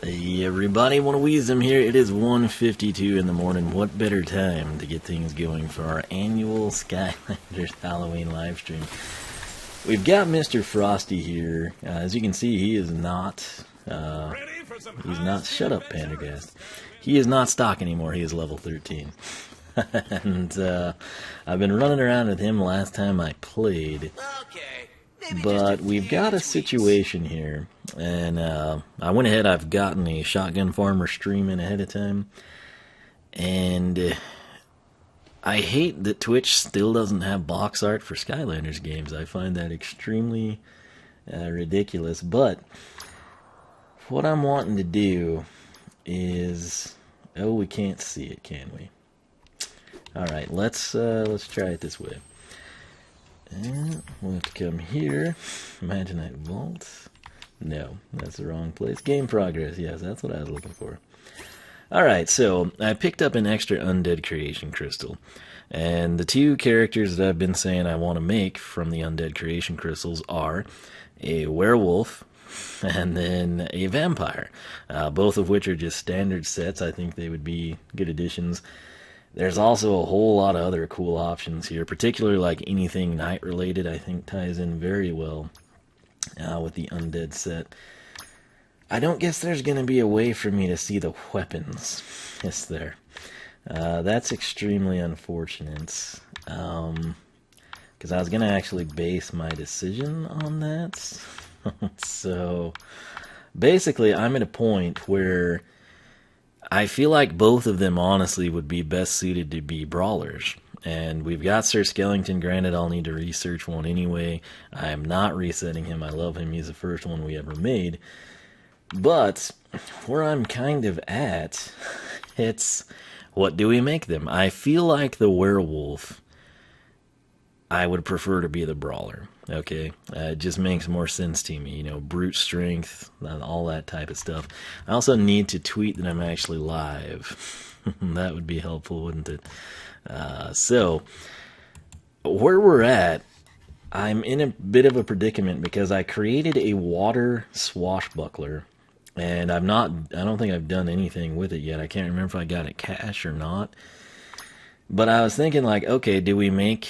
Hey everybody, one of Wiisdom here. It is 1:52 in the morning. What better time to get things going for our annual Skylanders Halloween live stream? We've got Mr. Frosty here. As you can see, he is not, shut up, Pendergast. He is not stock anymore. He is level 13. And I've been running around with him last time I played. But we've got a situation here, and I went ahead, I've gotten a Shotgun Farmer stream in ahead of time, and I hate that Twitch still doesn't have box art for Skylanders games. I find that extremely ridiculous, but what I'm wanting to do is, oh, we can't see it, can we? Alright, let's try it this way. And we'll have to come here. Imaginate Vault. No, that's the wrong place. Game progress. Yes, that's what I was looking for. Alright, so I picked up an extra Undead Creation Crystal. And the two characters that I've been saying I want to make from the Undead Creation Crystals are a werewolf and then a vampire. Both of which are just standard sets. I think they would be good additions. There's also a whole lot of other cool options here, particularly like anything night related. I think ties in very well with the undead set. I don't guess there's going to be a way for me to see the weapons. Yes, there. That's extremely unfortunate. Because I was going to actually base my decision on that. So basically, I'm at a point where I feel like both of them, honestly, would be best suited to be brawlers. And we've got Sir Skellington. Granted, I'll need to research one anyway. I am not resetting him. I love him. He's the first one we ever made. But where I'm kind of at, it's, what do we make them? I feel like the werewolf, I would prefer to be the brawler. Okay, it just makes more sense to me, you know, brute strength, all that type of stuff. I also need to tweet that I'm actually live. That would be helpful, wouldn't it? So, where we're at, I'm in a bit of a predicament because I created a water swashbuckler, and I don't think I've done anything with it yet. I can't remember if I got it cash or not. But I was thinking, like, okay, do we make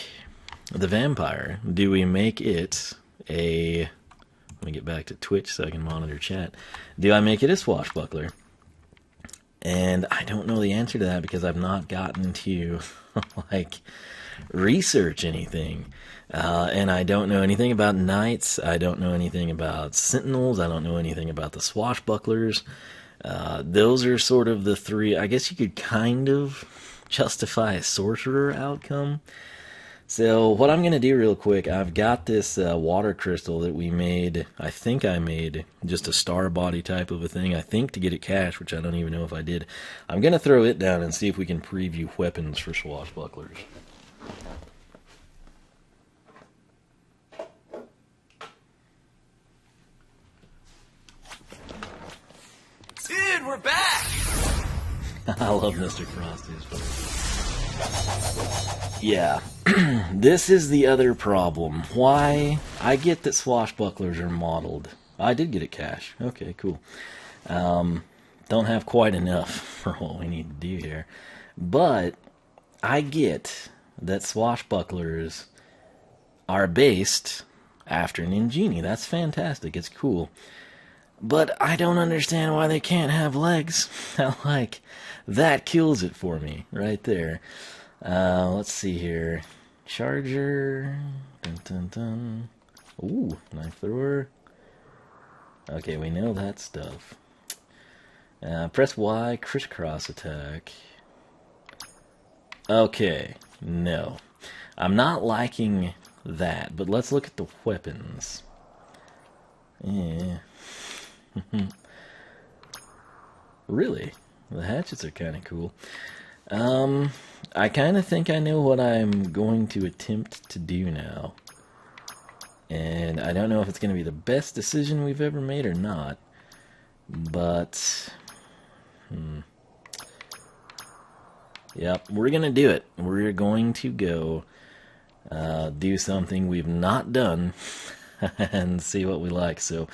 the vampire? Do we make it a... Let me get back to Twitch so I can monitor chat. Do I make it a swashbuckler? And I don't know the answer to that because I've not gotten to, like, research anything. And I don't know anything about knights. I don't know anything about sentinels. I don't know anything about the swashbucklers. Those are sort of the three... I guess you could kind of justify a sorcerer outcome. So what I'm going to do real quick, I've got this water crystal that we made. I think I made just a star body type of a thing, I think, to get it cash, which I don't even know if I did. I'm going to throw it down and see if we can preview weapons for swashbucklers. Dude, we're back! I love Mr. Frosty as well. Yeah, this is the other problem. Why? I get that swashbucklers are modeled. I did get it cash. Okay, cool. Don't have quite enough for what we need to do here. But I get that swashbucklers are based after Ninjini. That's fantastic. It's cool. But I don't understand why they can't have legs. Like, that kills it for me right there. Let's see here. Charger. Dun, dun, dun. Ooh, knife thrower. Okay, we know that stuff. Press Y, crisscross attack. Okay, no. I'm not liking that, but let's look at the weapons. Yeah. Really? The hatchets are kind of cool. I kind of think I know what I'm going to attempt to do now. And I don't know if it's going to be the best decision we've ever made or not. But... Yep, we're going to do it. We're going to go do something we've not done and see what we like. So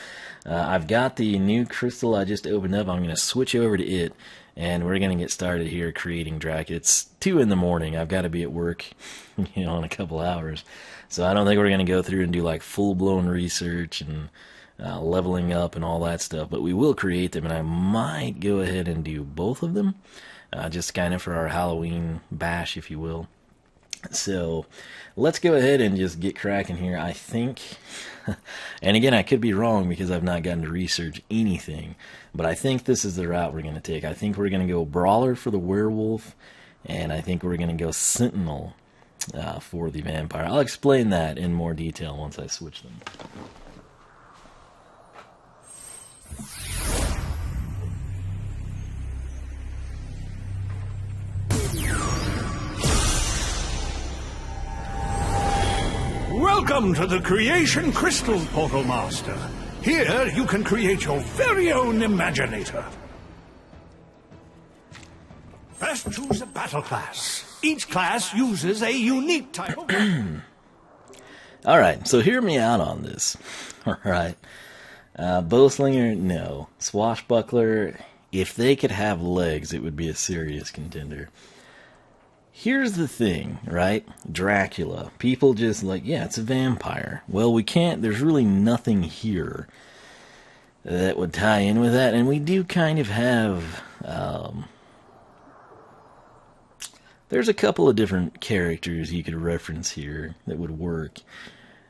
I've got the new crystal I just opened up. I'm going to switch over to it, and we're going to get started here creating Dracula. It's 2 in the morning. I've got to be at work, in a couple hours. So I don't think we're going to go through and do like full-blown research and leveling up and all that stuff, but we will create them, and I might go ahead and do both of them, just kind of for our Halloween bash, if you will. So let's go ahead and just get cracking here. I think, and again, I could be wrong because I've not gotten to research anything, but I think this is the route we're going to take. I think we're going to go Brawler for the werewolf, and I think we're going to go Sentinel for the vampire. I'll explain that in more detail once I switch them. Welcome to the Creation Crystal Portal Master. Here you can create your very own Imaginator. First, choose a battle class. Each class uses a unique type of weapon. Alright, so hear me out on this. Alright. Bowslinger, no. Swashbuckler, if they could have legs, it would be a serious contender. Here's the thing, right? Dracula. People just like, yeah, it's a vampire. Well, we can't, there's really nothing here that would tie in with that. And we do kind of have, there's a couple of different characters you could reference here that would work.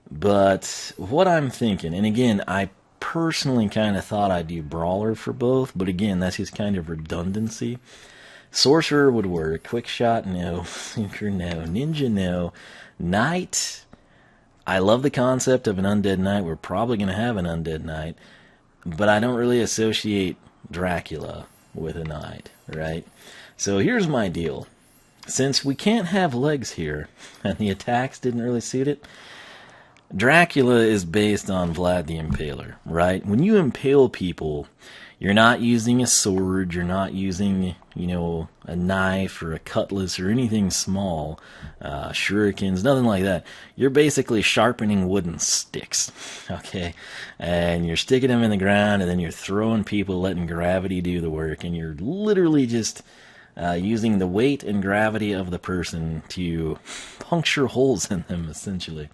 But what I'm thinking, and again, I personally kind of thought I'd do Brawler for both, but again, that's just kind of redundancy. Sorcerer would work. Quick Shot, no. Thinker, no. Ninja, no. Knight, I love the concept of an undead knight. We're probably going to have an undead knight, but I don't really associate Dracula with a knight, right? So here's my deal. Since we can't have legs here, and the attacks didn't really suit it, Dracula is based on Vlad the Impaler, right? When you impale people, you're not using a sword, you're not using, a knife or a cutlass or anything small, shurikens, nothing like that. You're basically sharpening wooden sticks, okay? And you're sticking them in the ground, and then you're throwing people, letting gravity do the work, and you're literally just using the weight and gravity of the person to puncture holes in them, essentially.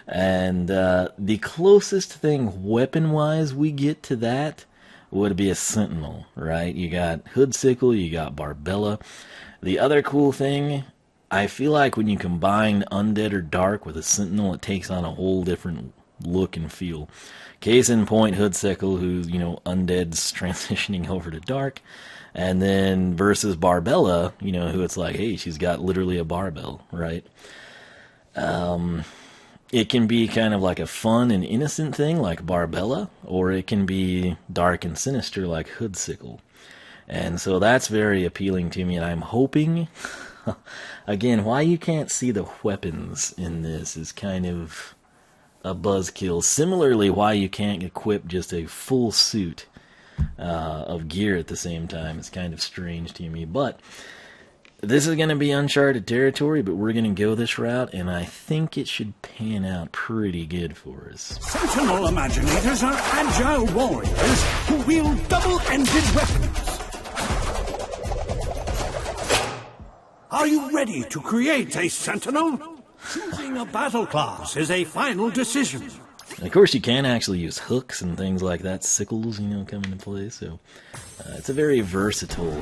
And the closest thing weapon-wise we get to that would be a Sentinel, right? You got Hoodsickle, you got Barbella. The other cool thing, I feel like when you combine Undead or Dark with a Sentinel, it takes on a whole different look and feel. Case in point, Hoodsickle, who's, Undead's transitioning over to Dark. And then versus Barbella, who it's like, hey, she's got literally a barbell, right? It can be kind of like a fun and innocent thing like Barbella, or it can be dark and sinister like Hoodsickle. And so that's very appealing to me, and I'm hoping, again, why you can't see the weapons in this is kind of a buzzkill. Similarly, why you can't equip just a full suit of gear at the same time is kind of strange to me, but this is going to be uncharted territory, but we're going to go this route, and I think it should pan out pretty good for us. Sentinel Imaginators are agile warriors who wield double-ended weapons. Are you ready to create a Sentinel? Choosing a battle class is a final decision. And of course, you can actually use hooks and things like that, sickles, come into play, so it's a very versatile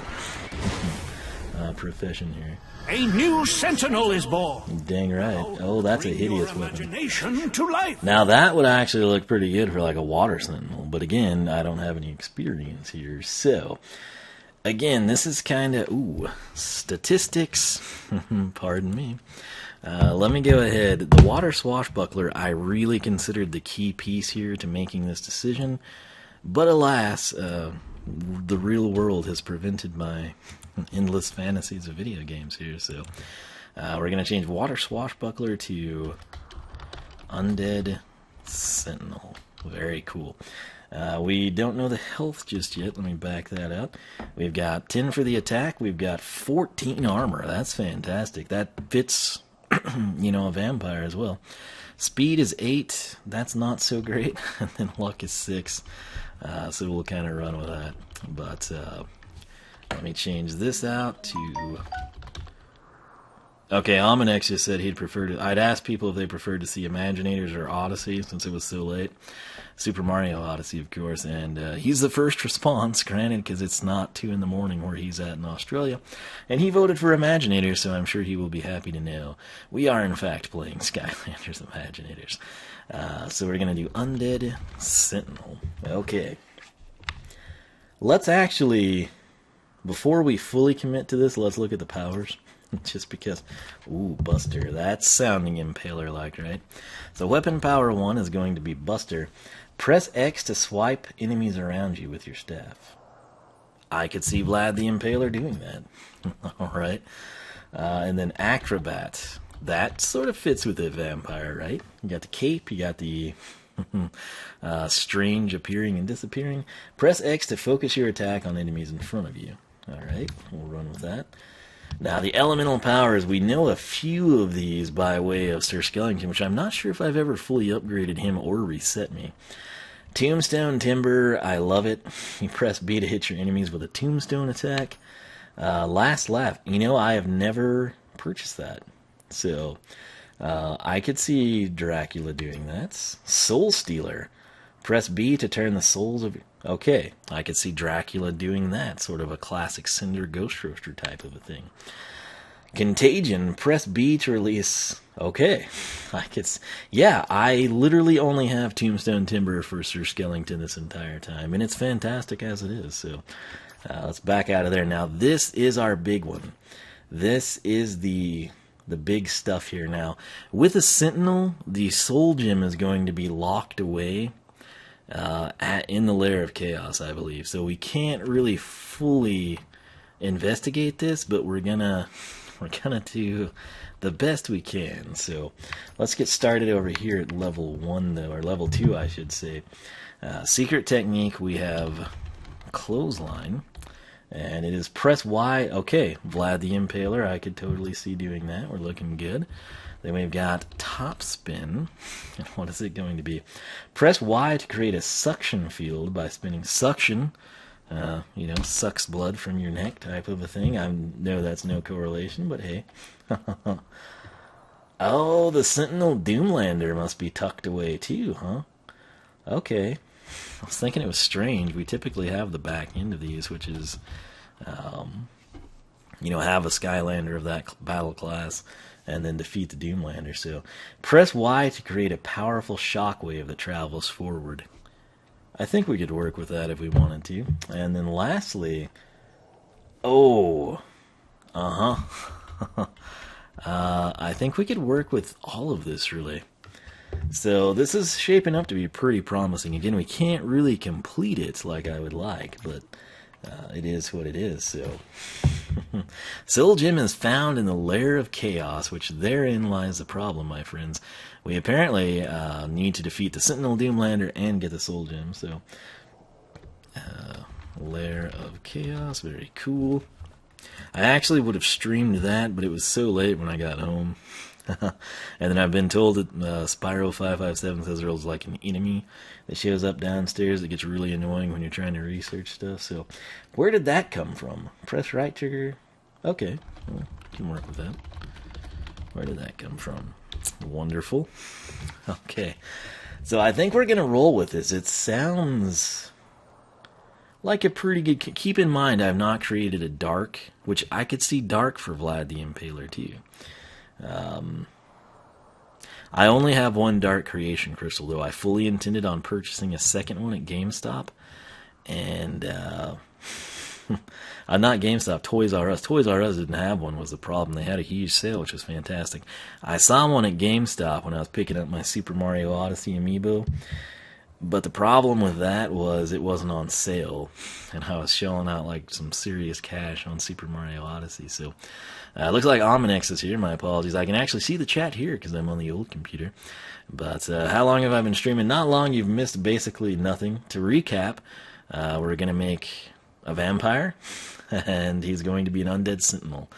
profession here. A new Sentinel is born. Dang right. Oh, that's a hideous weapon. Imagination to life. Now that would actually look pretty good for like a water sentinel, but again, I don't have any experience here. So, again, this is kind of statistics. Pardon me. Let me go ahead. The water swashbuckler, I really considered the key piece here to making this decision, but alas, the real world has prevented my endless fantasies of video games here, so we're going to change Water Swashbuckler to Undead Sentinel. Very cool. We don't know the health just yet. Let me back that up. We've got 10 for the attack. We've got 14 armor. That's fantastic. That fits, a vampire as well. Speed is 8. That's not so great. And then luck is 6. So we'll kind of run with that. But let me change this out to... Okay, Almanax just said he'd prefer to... I'd ask people if they preferred to see Imaginators or Odyssey since it was so late. Super Mario Odyssey, of course. And he's the first response, granted, because it's not 2 in the morning where he's at in Australia. And he voted for Imaginators, so I'm sure he will be happy to know we are, in fact, playing Skylanders Imaginators. So we're going to do Undead Sentinel. Okay. Let's actually... Before we fully commit to this, let's look at the powers. Just because, ooh, Buster, that's sounding Impaler-like, right? So weapon power 1 is going to be Buster. Press X to swipe enemies around you with your staff. I could see Vlad the Impaler doing that. Alright. And then Acrobat. That sort of fits with the vampire, right? You got the cape, you got the strange appearing and disappearing. Press X to focus your attack on enemies in front of you. Alright, we'll run with that. Now, the elemental powers, we know a few of these by way of Sir Skellington, which I'm not sure if I've ever fully upgraded him or reset me. Tombstone Timber, I love it. You press B to hit your enemies with a tombstone attack. Last Laugh, you know, I have never purchased that. So, I could see Dracula doing that. Soul Stealer. Press B to turn the souls of... Okay, I could see Dracula doing that. Sort of a classic Cinder Ghost Roaster type of a thing. Contagion. Press B to release... Okay, I could... Yeah, I literally only have Tombstone Timber for Sir Skellington this entire time. And it's fantastic as it is. So, let's back out of there. Now, this is our big one. This is the big stuff here now. With a Sentinel, the Soul Gem is going to be locked away in the Lair of Chaos, I believe. So we can't really fully investigate this, but we're gonna do the best we can. So let's get started over here at level 1, though, or level 2, I should say. Secret technique, we have Clothesline, and it is press Y. Okay, Vlad the Impaler, I could totally see doing that. We're looking good. Then we've got Top Spin. And what is it going to be? Press Y to create a suction field by spinning suction. You know, sucks blood from your neck type of a thing. I know that's no correlation, but hey. Oh, the Sentinel Doomlander must be tucked away too, huh? Okay. I was thinking it was strange. We typically have the back end of these, which is, you know, have a Skylander of that battle class and then defeat the Doomlander. So press Y to create a powerful shockwave that travels forward. I think we could work with that if we wanted to. And then lastly, I think we could work with all of this, really. So this is shaping up to be pretty promising. Again, we can't really complete it like I would like, but it is what it is. So Soul Gem is found in the Lair of Chaos, which therein lies the problem, my friends. We apparently need to defeat the Sentinel Doomlander and get the Soul Gem. So Lair of Chaos, very cool. I actually would have streamed that, but it was so late when I got home. And then I've been told that Spyro557 says there's like an enemy that shows up downstairs that gets really annoying when you're trying to research stuff. So, where did that come from? Press right trigger. Okay, well, can work with that. Where did that come from? Wonderful. Okay, so I think we're gonna roll with this. It sounds like a pretty good... Keep in mind, I've not created a dark, which I could see dark for Vlad the Impaler too. I only have one dark creation crystal, though I fully intended on purchasing a second one at GameStop, and not GameStop, Toys R Us. Toys R Us didn't have one, was the problem. They had a huge sale, which was fantastic. I saw one at GameStop when I was picking up my Super Mario Odyssey amiibo, but the problem with that was it wasn't on sale, and I was shelling out like some serious cash on Super Mario Odyssey. So looks like Ominex is here. My apologies. I can actually see the chat here because I'm on the old computer. But how long have I been streaming? Not long. You've missed basically nothing. To recap, we're going to make a vampire, and he's going to be an undead sentinel,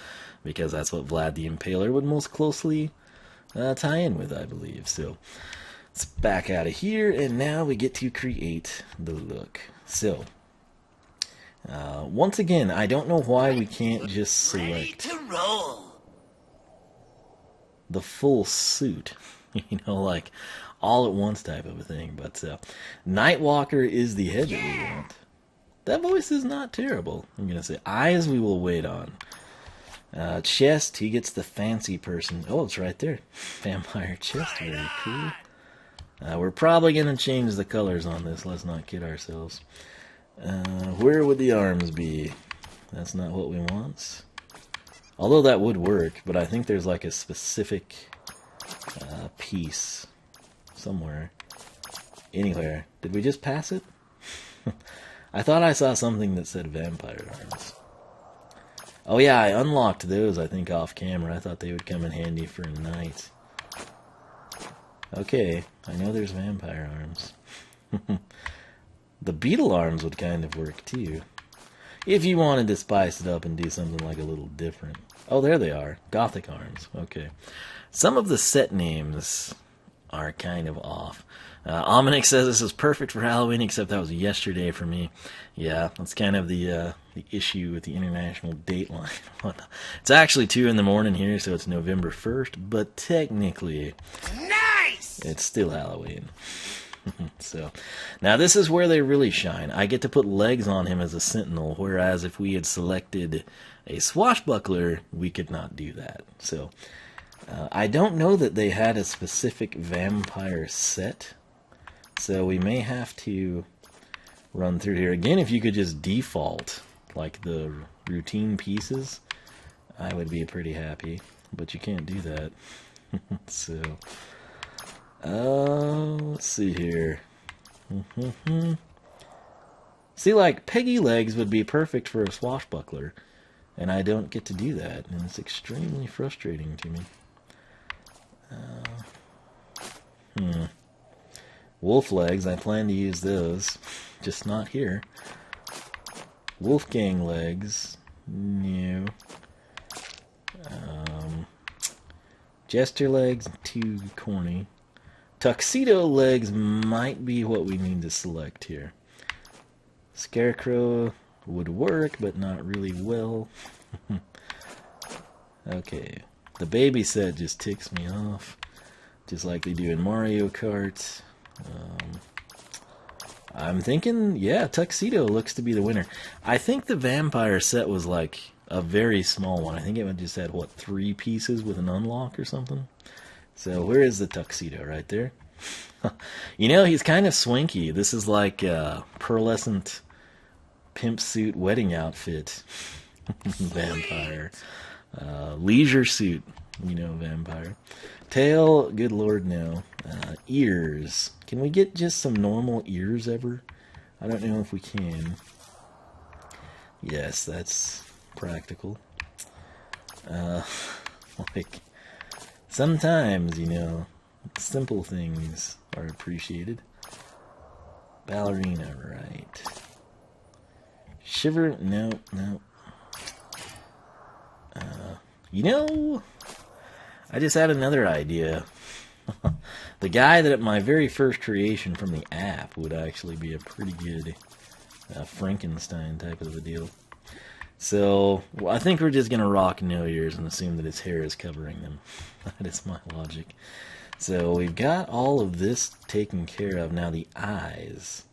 because that's what Vlad the Impaler would most closely tie in with, I believe. So let's back out of here, and now we get to create the look. So once again, I don't know why we can't just select the full suit, you know, like all at once type of a thing. But Nightwalker is the head that we want. That voice is not terrible. I'm gonna say eyes we will wait on. Chest, he gets the fancy person. Oh, it's right there. Vampire chest, very cool. We're probably gonna change the colors on this. Let's not kid ourselves. Where would the arms be? That's not what we want. Although that would work, but I think there's like a specific piece somewhere. Anywhere. Did we just pass it? I thought I saw something that said vampire arms. Oh yeah, I unlocked those, I think, off camera. I thought they would come in handy for a night. Okay, I know there's vampire arms. The beetle arms would kind of work too, if you wanted to spice it up and do something like a little different. Oh, there they are. Gothic arms. Okay. Some of the set names are kind of off. Ominic says this is perfect for Halloween, except that was yesterday for me. Yeah, that's kind of the issue with the international date line. It's actually 2 in the morning here, so it's November 1st, but technically, Nice! it's still Halloween. So, now this is where they really shine. I get to put legs on him as a sentinel, whereas if we had selected a swashbuckler, we could not do that. So, I don't know that they had a specific vampire set, so we may have to run through here. Again, if you could just default, like the routine pieces, I would be pretty happy, but you can't do that. So, let's see here. See, like, peggy legs would be perfect for a swashbuckler, and I don't get to do that, and it's extremely frustrating to me. Wolf legs, I plan to use those, just not here. Wolfgang legs, no. Jester legs, too corny. Tuxedo legs might be what we need to select here. Scarecrow would work, but not really well. Okay. The baby set just ticks me off, just like they do in Mario Kart. I'm thinking, yeah, Tuxedo looks to be the winner. I think the vampire set was like a very small one. I think it just had, what, 3 pieces with an unlock or something? So where is the Tuxedo? Right there? You know, he's kind of swanky. This is like a pearlescent pimp suit wedding outfit. Vampire. Leisure suit, you know, vampire. Tail, good lord, no. Ears. Can we get just some normal ears ever? I don't know if we can. Yes, that's practical. Like, sometimes, you know, simple things are appreciated. Ballerina, right. Shiver, no. You know, I just had another idea. The guy that at my very first creation from the app would actually be a pretty good Frankenstein type of a deal. So, well, I think we're just going to rock no ears and assume that his hair is covering them. That is my logic. So, we've got all of this taken care of. Now, the eyes.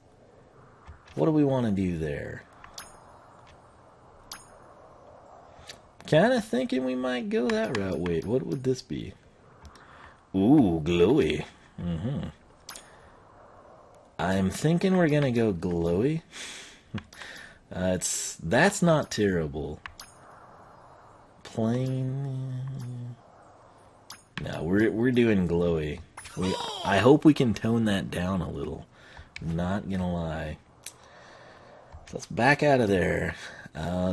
What do we want to do there? Kind of thinking we might go that route. Wait, what would this be? Ooh, glowy. I'm thinking we're gonna go glowy. That's not terrible. Plain. No, we're doing glowy. I hope we can tone that down a little. Not gonna lie. So let's back out of there.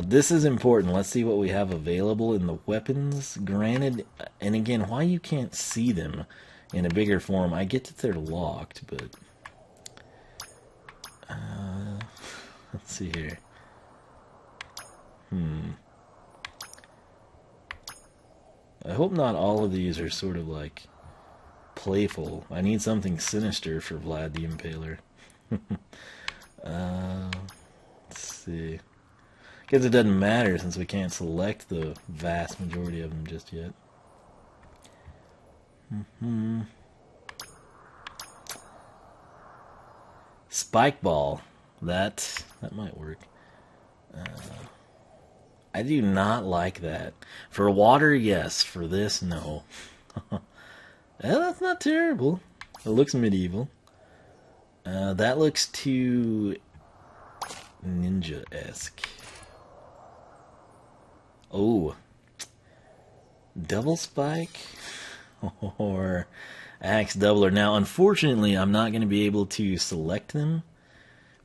This is important. Let's see what we have available in the weapons. Granted, and again, why you can't see them in a bigger form. I get that they're locked, but... let's see here. I hope not all of these are sort of like playful. I need something sinister for Vlad the Impaler. Let's see. Guess it doesn't matter since we can't select the vast majority of them just yet. Spike ball. That might work. I do not like that. For water, yes. For this, no. Well, that's not terrible. It looks medieval. That looks too ninja-esque. Oh. Double spike or axe doubler. Now, unfortunately, I'm not going to be able to select them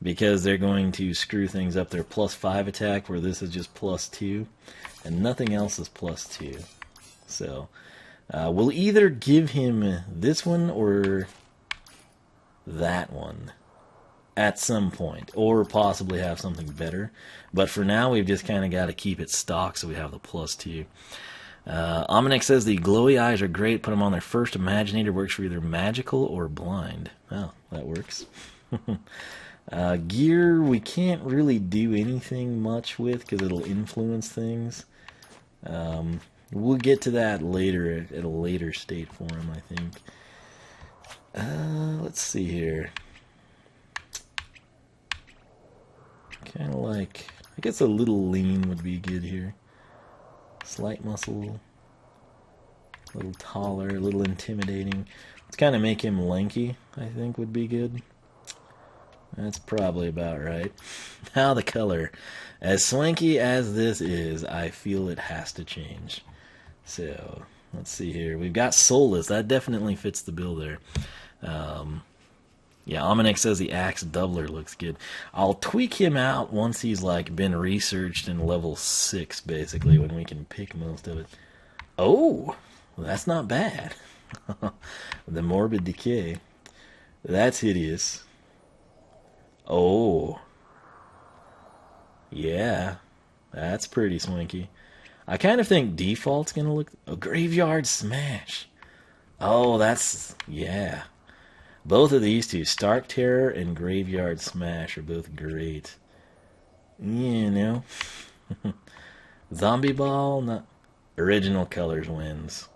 because they're going to screw things up. They're +5 attack, where this is just +2, and nothing else is +2. So, we'll either give him this one or that one at some point, or possibly have something better. But for now, we've just kind of got to keep it stock so we have the +2. Omnic says the glowy eyes are great. Put them on their first Imaginator. Works for either magical or blind. Oh, that works. Gear, we can't really do anything much with because it'll influence things. We'll get to that later at a later state for him, I think. Let's see here. Kind of like, I guess a little lean would be good here. Slight muscle, a little taller, a little intimidating. Let's kind of make him lanky, I think would be good. That's probably about right. Now the color. As swanky as this is, I feel it has to change. So, let's see here. We've got soulless. That definitely fits the bill there. Yeah, Omnic says the axe doubler looks good. I'll tweak him out once he's like been researched in level 6, basically, when we can pick most of it. Oh, that's not bad. The morbid decay. That's hideous. Oh. Yeah, that's pretty swanky. I kind of think default's gonna look... a graveyard smash. Oh, that's... yeah. Both of these two, Stark Terror and Graveyard Smash, are both great. You know. Zombie Ball, not... original colors wins.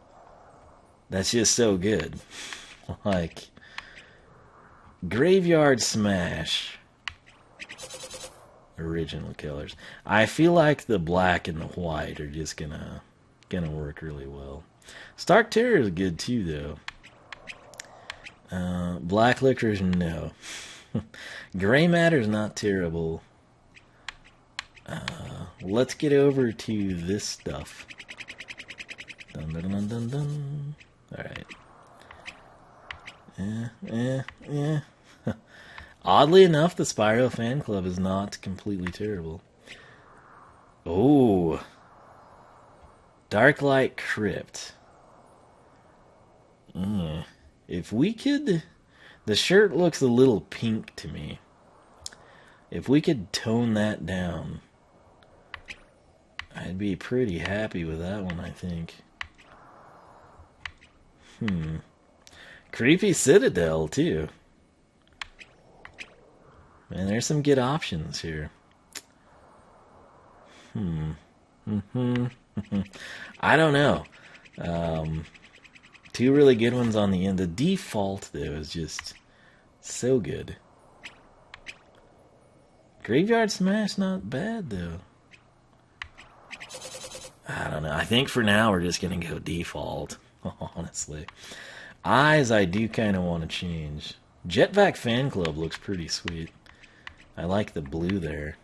That's just so good. Like, Graveyard Smash, original colors. I feel like the black and the white are just gonna work really well. Stark Terror is good too, though. Black Licorice, no. Gray Matter's not terrible. Let's get over to this stuff. Dun dun dun dun dun. Alright. Oddly enough, the Spyro Fan Club is not completely terrible. Oh. Darklight Crypt. If we could... the shirt looks a little pink to me. If we could tone that down, I'd be pretty happy with that one, I think. Creepy Citadel, too. Man, there's some good options here. I don't know. Two really good ones on the end. The default, though, is just so good. Graveyard Smash, not bad, though. I don't know. I think for now we're just going to go default, honestly. Eyes, I do kind of want to change. Jetpack Fan Club looks pretty sweet. I like the blue there.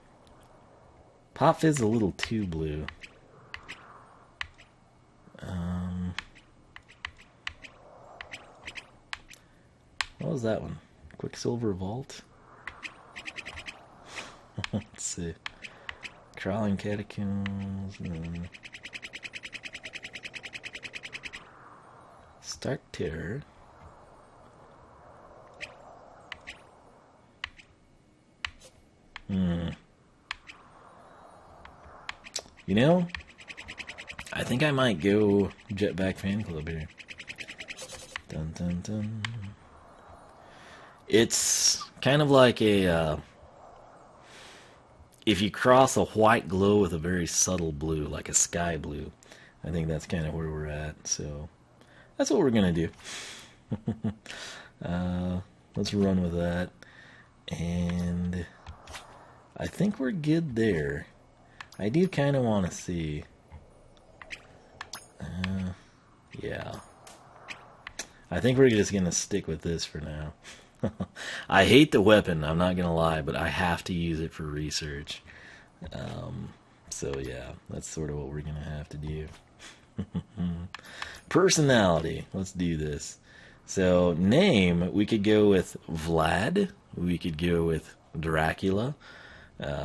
Pop Fizz a little too blue. What was that one? Quicksilver Vault? Let's see. Crawling Catacombs. Stark Terror. You know, I think I might go Jetpack Fan Club here. Dun dun dun. It's kind of like a if you cross a white glow with a very subtle blue, like a sky blue. I think that's kind of where we're at. So that's what we're gonna do. Let's run with that, and I think we're good there. I do kind of want to see. Yeah. I think we're just gonna stick with this for now. I hate the weapon, I'm not gonna lie, but I have to use it for research. So yeah, that's sort of what we're gonna have to do. Personality, let's do this. So name, we could go with Vlad, we could go with Dracula,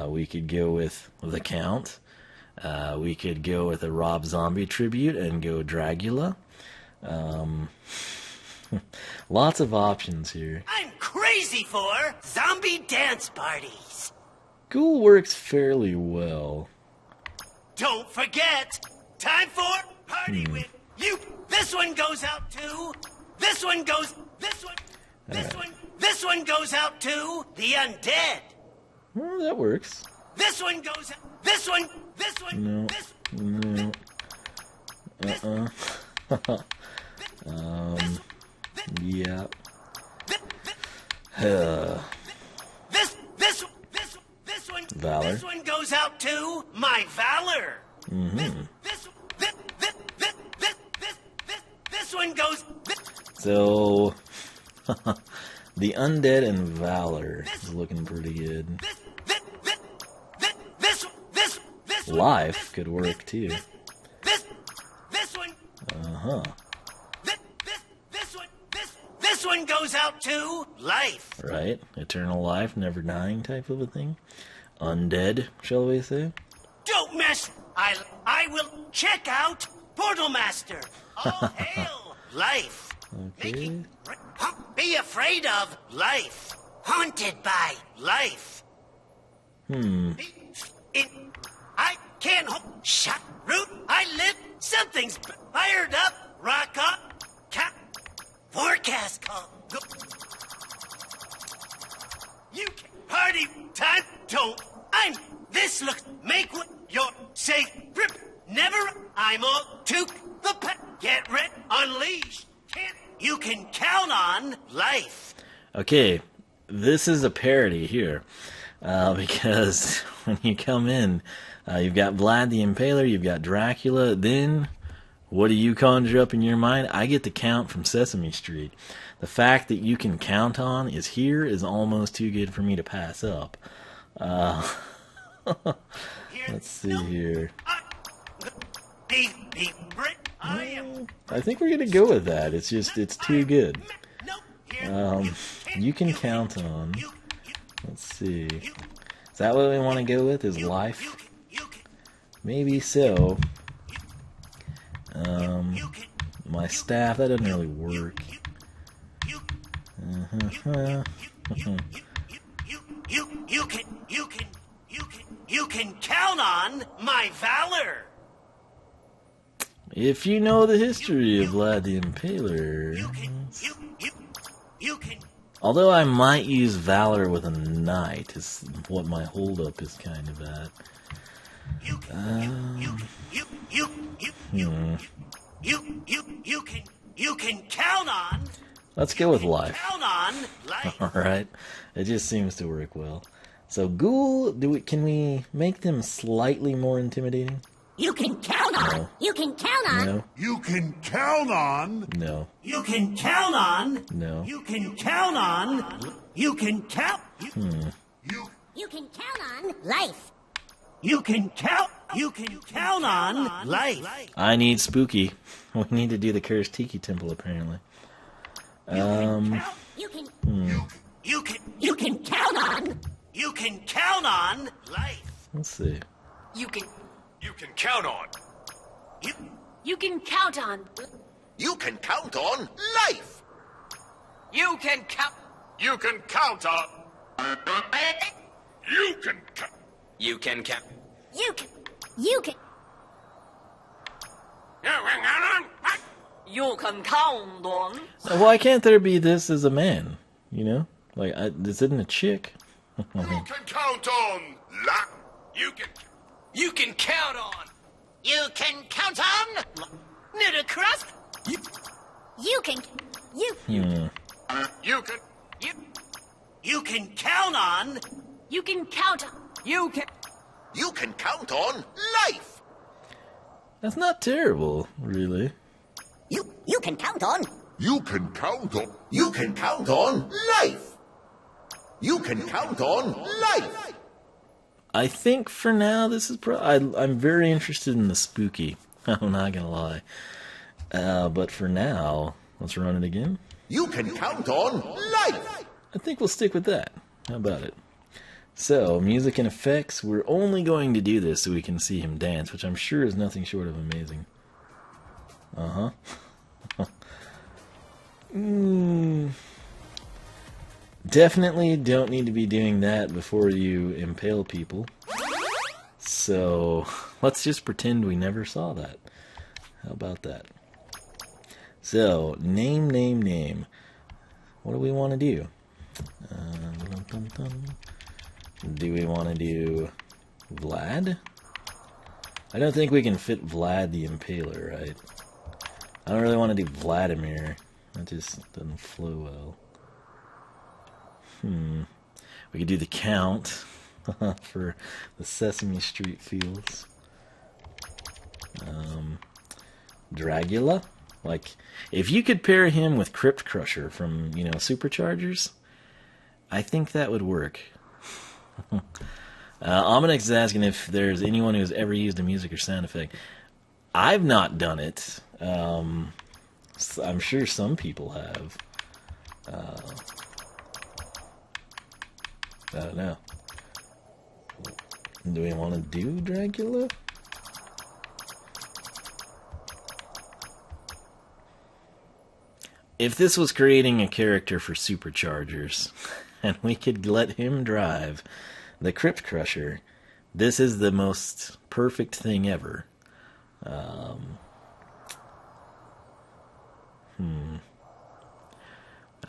we could go with the Count, we could go with a Rob Zombie tribute and go Dragula. Lots of options here. I'm crazy for zombie dance parties. Ghoul works fairly well. Don't forget, time for party with you. This one goes out to. This one goes. This one. This one. This one goes out to the undead. Well, that works. This one goes. This one. This one. No. This. No. Yeah. This one. Valor. This one goes out to my valor. This one goes. So, the undead and valor is looking pretty good. Life could work too. This one. Uh-huh. This one goes out to life. Right? Eternal life, never dying type of a thing. Undead, shall we say? Don't mess. I will check out Portal Master. All hail life. Okay. Be afraid of life. Haunted by life. I can't shut root. I lit. Something's fired up. Rock up. Forecast call. You can party time. Don't. This looks. Make what you're safe. Rip. Never. I'm all to the pet. Get ready. Unleash. You can count on life. Okay, this is a parody here. Because when you come in, you've got Vlad the Impaler, you've got Dracula, then what do you conjure up in your mind? I get the Count from Sesame Street. The fact that you can count on is here is almost too good for me to pass up. Let's see here. I think we're gonna go with that. It's just, it's too good. You can count on. Let's see. Is that what we want to go with? Is life? Maybe so. My staff, that doesn't really work. You can count on my valor. If you know the history of Vlad the Impaler. Although I might use Valor with a Knight, is what my holdup is kind of at. You can count on. Let's go with life. Count on life. All right, it just seems to work well. So Ghoul, can we make them slightly more intimidating? You can count on. No. You can count on. No. You can count on. No. You can count on. No. You can count on. You can count. You can count on life. You can count. You can count on life. I need spooky. We need to do the Cursed Tiki Temple apparently. You can. You can count on. You can count on life. Let's see. You can count on. you can count on. You can count on life. You can count. You can count on. You can count. You can count. You can. You can. You can count on. Why can't there be this as a man? You know? Like, this isn't a chick. You can count on luck. You can count on. You can count on. Knit crust. You can count on. You can count on. You can count on life. That's not terrible, really. you can count on. You can count on. You can count on life. You can count on life. I think for now this is I'm very interested in the spooky. I'm not gonna lie. But for now, let's run it again. You can count on life. I think we'll stick with that. How about it? So, music and effects. We're only going to do this so we can see him dance, which I'm sure is nothing short of amazing. Definitely don't need to be doing that before you impale people. So, let's just pretend we never saw that. How about that? So, name. What do we want to do? Do we want to do Vlad? I don't think we can fit Vlad the Impaler, right? I don't really want to do Vladimir. That just doesn't flow well. We could do the Count for the Sesame Street feels. Dragula? Like, if you could pair him with Crypt Crusher from, Superchargers, I think that would work. Ominix is asking if there's anyone who's ever used a music or sound effect. I've not done it. I'm sure some people have. I don't know. Do we want to do Dracula? If this was creating a character for Superchargers, and we could let him drive the Crypt Crusher, this is the most perfect thing ever. I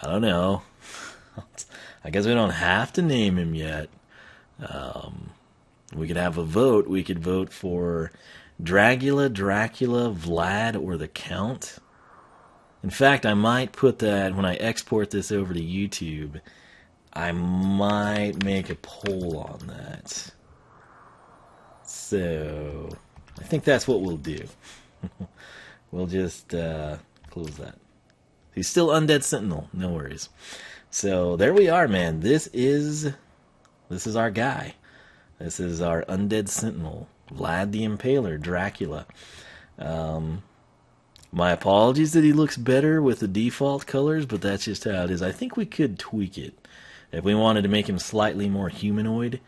don't know. I guess we don't have to name him yet. We could have a vote. We could vote for Dracula, Vlad, or the Count. In fact, I might put that, when I export this over to YouTube, I might make a poll on that. So, I think that's what we'll do. We'll just close that. He's still Undead Sentinel, no worries. So, there we are, man. This is our guy. This is our Undead Sentinel, Vlad the Impaler, Dracula. My apologies that he looks better with the default colors, but that's just how it is. I think we could tweak it. If we wanted to make him slightly more humanoid,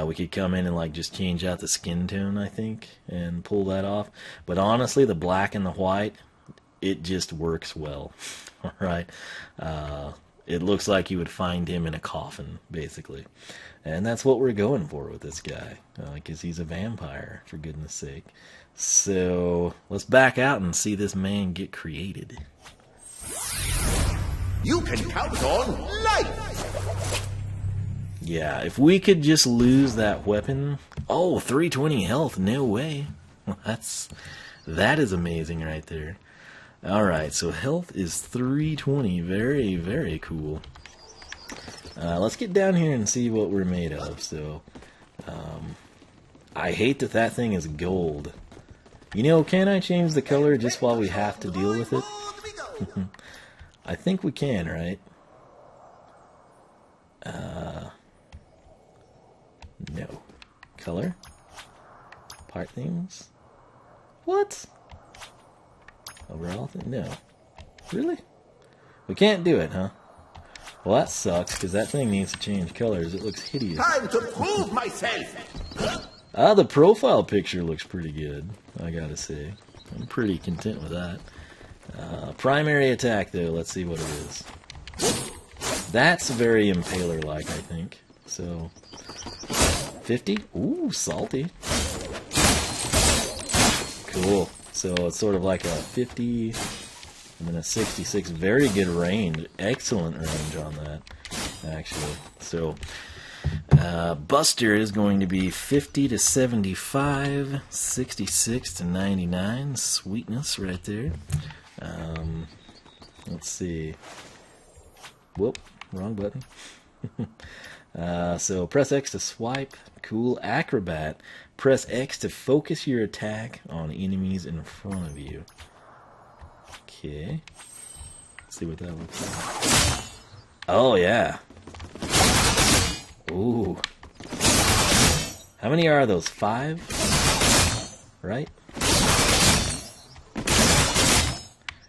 we could come in and just change out the skin tone, I think, and pull that off. But honestly, the black and the white, it just works well. All right. It looks like you would find him in a coffin, basically. And that's what we're going for with this guy, because he's a vampire, for goodness sake. So, let's back out and see this man get created. You can count on life. Yeah, if we could just lose that weapon... Oh, 320 health, no way. That is amazing right there. Alright, so health is 320, very, very cool. Let's get down here and see what we're made of. So, I hate that thing is gold. Can I change the color just while we have to deal with it? I think we can, right? No. Color? Part themes? What? Overall thing? No. Really? We can't do it, huh? Well, that sucks, because that thing needs to change colors. It looks hideous. Time to prove myself. The profile picture looks pretty good, I gotta say. I'm pretty content with that. Primary attack, though, let's see what it is. That's very Impaler-like, I think. So, 50? Ooh, salty. Cool. So it's sort of like a 50 And then a 66, very good range, excellent range on that, actually. So, Buster is going to be 50 to 75, 66 to 99, sweetness right there. Let's see. Whoop, wrong button. So press X to swipe. Cool. Acrobat. Press X to focus your attack on enemies in front of you. Okay. Let's see what that looks like. Oh, yeah. Ooh. How many are those? 5? Right?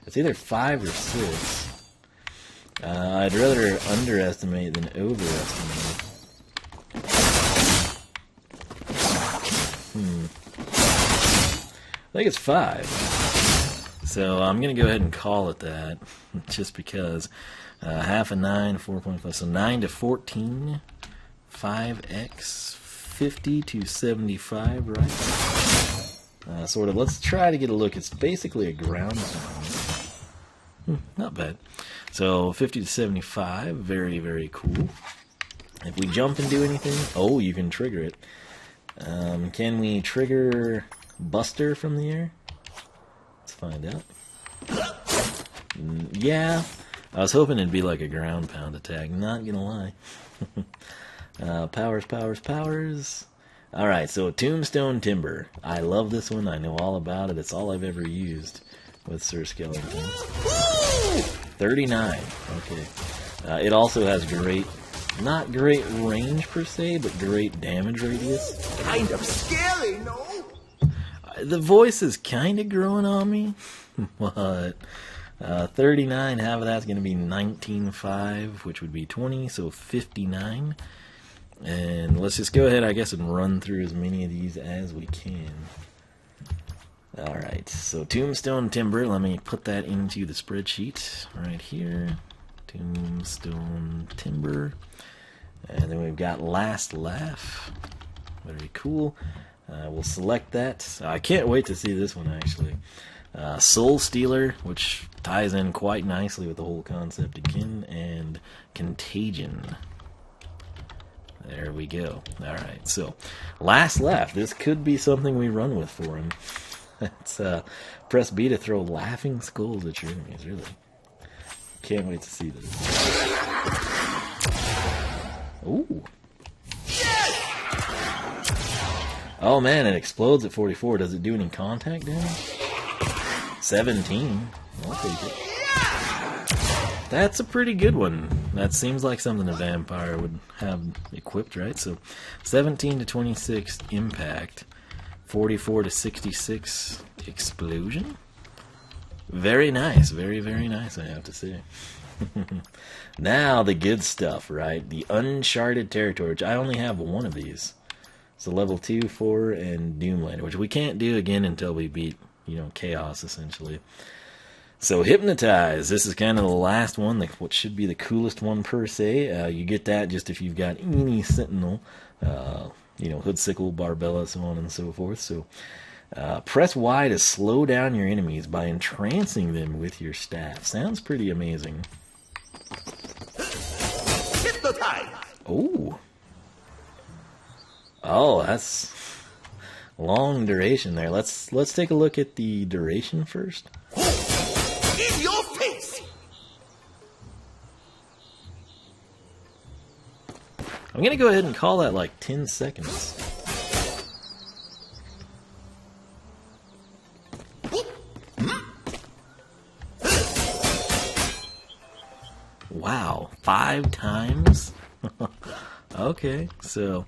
It's either 5 or 6. I'd rather underestimate than overestimate. I think it's 5. So I'm going to go ahead and call it that, just because. Half a 9, 4.5, so 9 to 14, 5x, 50 to 75, right? Sort of. Let's try to get a look. It's basically a ground pound. Not bad. So 50 to 75, very, very cool. If we jump and do anything, oh, you can trigger it. Can we trigger Buster from the air? Let's find out. Yeah, I was hoping it'd be like a ground pound attack, not gonna lie. Powers. Alright, so Tombstone Timber. I love this one, I know all about it, it's all I've ever used with Sir Skeleton. 39, okay. It also has not great range per se, but great damage radius. Kind of scary, no? The voice is kind of growing on me, but 39, half of that's going to be 19.5, which would be 20, so 59. And let's just go ahead, I guess, and run through as many of these as we can. Alright, so Tombstone Timber, let me put that into the spreadsheet right here. Tombstone Timber. And then we've got Last Laugh. Very cool. We'll select that. I can't wait to see this one, actually. Soul Stealer, which ties in quite nicely with the whole concept again. And Contagion. There we go. Alright, so Last Laugh. This could be something we run with for him. It's press B to throw laughing skulls at your enemies, really. Can't wait to see this. Ooh. Oh man, it explodes at 44. Does it do any contact damage? 17. I'll take it. That's a pretty good one. That seems like something a vampire would have equipped, right? So 17 to 26 impact. 44 to 66 explosion. Very nice. Very, very nice, I have to say. Now the good stuff, right? The Uncharted Territory, which I only have one of these. So level 2, 4, and Doomlander, which we can't do again until we beat, Chaos, essentially. So Hypnotize, this is kind of the last one, what should be the coolest one per se. You get that just if you've got any Sentinel, Hoodsickle, Barbella, so on and so forth. So press Y to slow down your enemies by entrancing them with your staff. Sounds pretty amazing. Hypnotize! Oh, that's long duration there. Let's take a look at the duration first. In your face! I'm going to go ahead and call that like 10 seconds. Wow, 5 times? Okay, so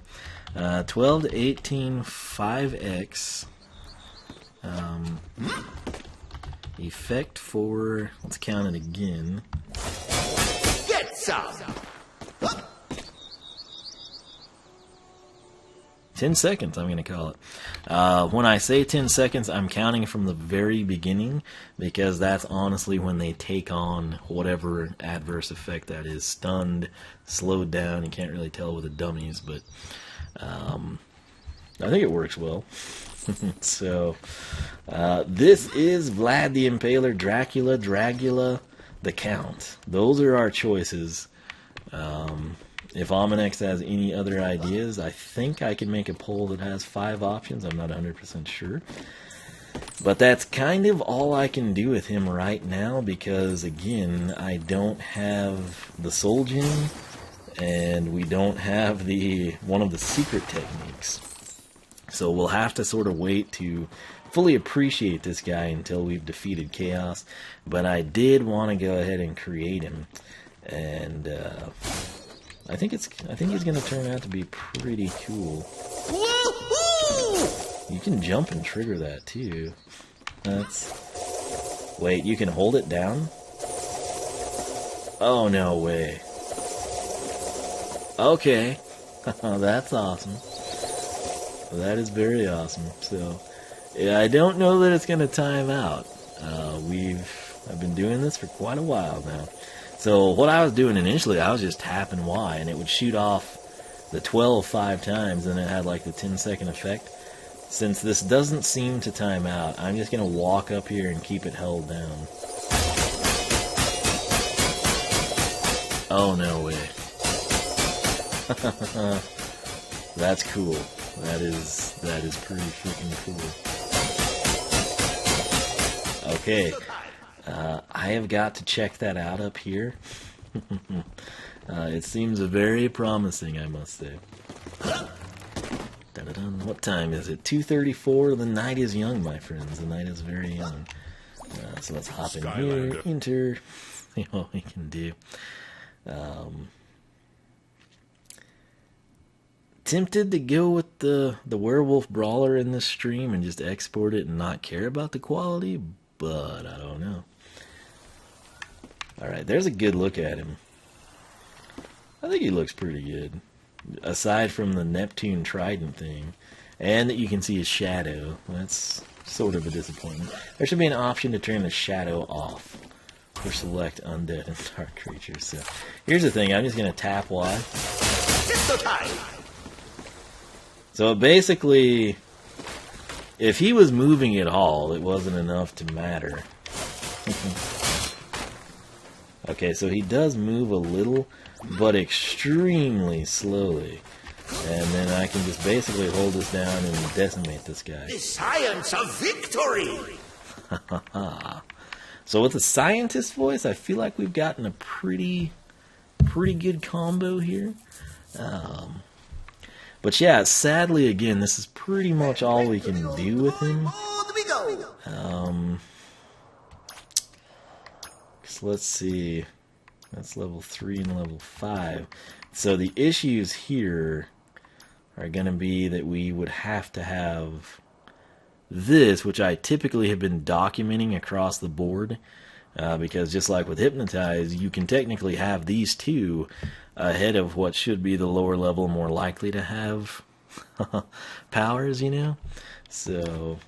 12 to 18, 5x. Effect for, let's count it again. Get some! 10 seconds, I'm going to call it. When I say 10 seconds, I'm counting from the very beginning, because that's honestly when they take on whatever adverse effect that is. Stunned, slowed down, you can't really tell with the dummies, but I think it works well. So, this is Vlad the Impaler, Dracula, Dragula, the Count. Those are our choices. If Ominex has any other ideas, I think I can make a poll that has 5 options. I'm not 100% sure. But that's kind of all I can do with him right now because, again, I don't have the Soul Gem, and we don't have one of the secret techniques. So we'll have to sort of wait to fully appreciate this guy until we've defeated Chaos. But I did want to go ahead and create him, and I think he's going to turn out to be pretty cool. You can jump and trigger that too. Wait, you can hold it down? Oh, no way. Okay. That's awesome. That is very awesome. So, yeah, I don't know that it's going to time out. I've been doing this for quite a while now. So what I was doing initially, I was just tapping Y, and it would shoot off the 12 5 times, and it had like the 10-second effect. Since this doesn't seem to time out, I'm just going to walk up here and keep it held down. Oh, no way. That's cool. That is pretty freaking cool. Okay. I have got to check that out up here. It seems very promising, I must say. Dun-dun-dun. What time is it? 2:34. The night is young, my friends. The night is very young. So let's hop in here. Enter. See what we can do. Tempted to go with the werewolf brawler in this stream and just export it and not care about the quality, but I don't know. Alright, there's a good look at him. I think he looks pretty good. Aside from the Neptune Trident thing, and that you can see his shadow. That's sort of a disappointment. There should be an option to turn the shadow off for select undead and dark creatures. So here's the thing, I'm just going to tap Y. So basically, if he was moving at all, it wasn't enough to matter. Okay, so he does move a little, but extremely slowly. And then I can just basically hold this down and decimate this guy. The science of victory! So with the scientist voice, I feel like we've gotten a pretty good combo here. But yeah, sadly, again, this is pretty much all we can do with him. So let's see. That's level 3 and level 5. So the issues here are going to be that we would have to have this, which I typically have been documenting across the board. Because just like with Hypnotize, you can technically have these two ahead of what should be the lower level more likely to have powers, you know? So,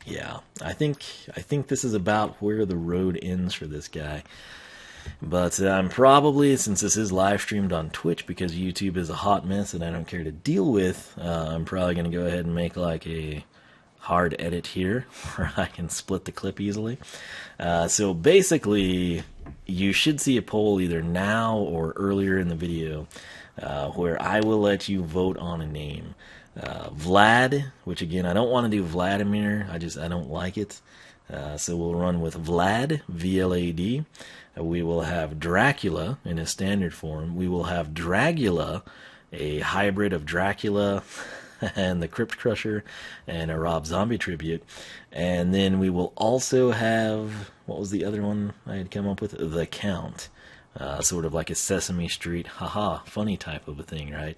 yeah, I think this is about where the road ends for this guy. But I'm probably, since this is live streamed on Twitch, because YouTube is a hot mess that I don't care to deal with, I'm probably going to go ahead and make like a hard edit here where I can split the clip easily. So basically, you should see a poll either now or earlier in the video where I will let you vote on a name. Vlad, which again, I don't want to do Vladimir, I don't like it. So we'll run with Vlad, V-L-A-D. We will have Dracula in his standard form. We will have Dragula, a hybrid of Dracula and the Crypt Crusher and a Rob Zombie tribute. And then we will also have, what was the other one I had come up with? The Count. Sort of like a Sesame Street, haha, funny type of a thing, right?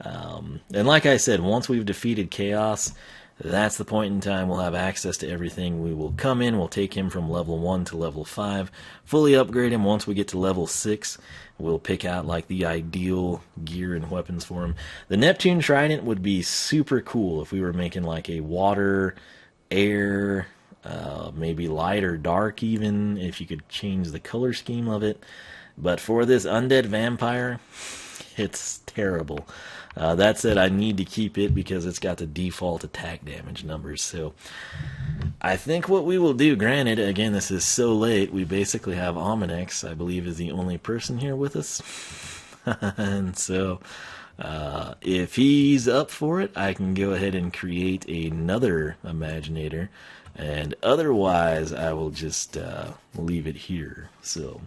And like I said, once we've defeated Chaos, that's the point in time we'll have access to everything. We will come in, we'll take him from level 1 to level 5, fully upgrade him. Once we get to level 6, we'll pick out like the ideal gear and weapons for him. The Neptune Trident would be super cool if we were making like a water, air, maybe light or dark even, if you could change the color scheme of it. But for this undead vampire, It's terrible. That said, I need to keep it because it's got the default attack damage numbers. So I think what we will do, granted, again, this is so late, we basically have Ominex, I believe, is the only person here with us. And so if he's up for it, I can go ahead and create another Imaginator. And otherwise, I will just leave it here. So